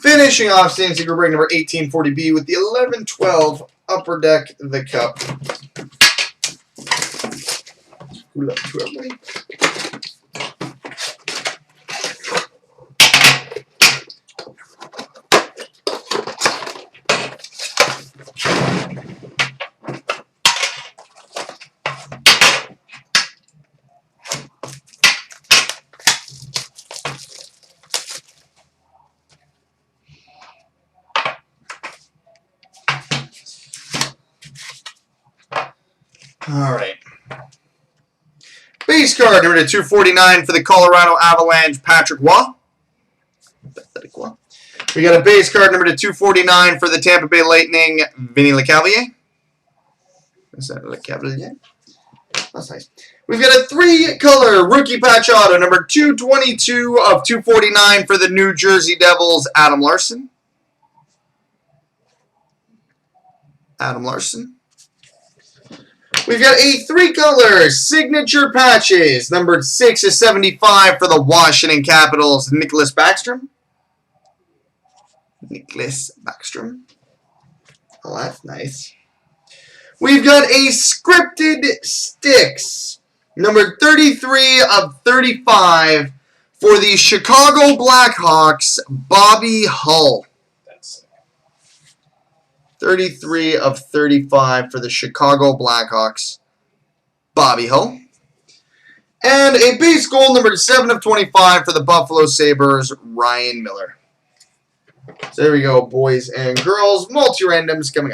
Finishing off C&C B break number 1840B with the 11-12 Upper Deck the Cup. Good luck to everybody. All right. Base card number 249 for the Colorado Avalanche, Patrick Waugh. We got a base card number 249 for the Tampa Bay Lightning, Vinny LeCavalier. Is that LeCavalier? That's nice. We've got a 3-color rookie patch auto number 222 of 249 for the New Jersey Devils, Adam Larson. We've got a 3-color signature patches, numbered 6 of 75 for the Washington Capitals, Nicholas Backstrom. Oh, that's nice. We've got a scripted sticks, numbered 33 of 35 for the Chicago Blackhawks, Bobby Hull. 33 of 35 for the Chicago Blackhawks, Bobby Hull. And a base gold number 7 of 25 for the Buffalo Sabres, Ryan Miller. So there we go, boys and girls. Multi-randoms coming up.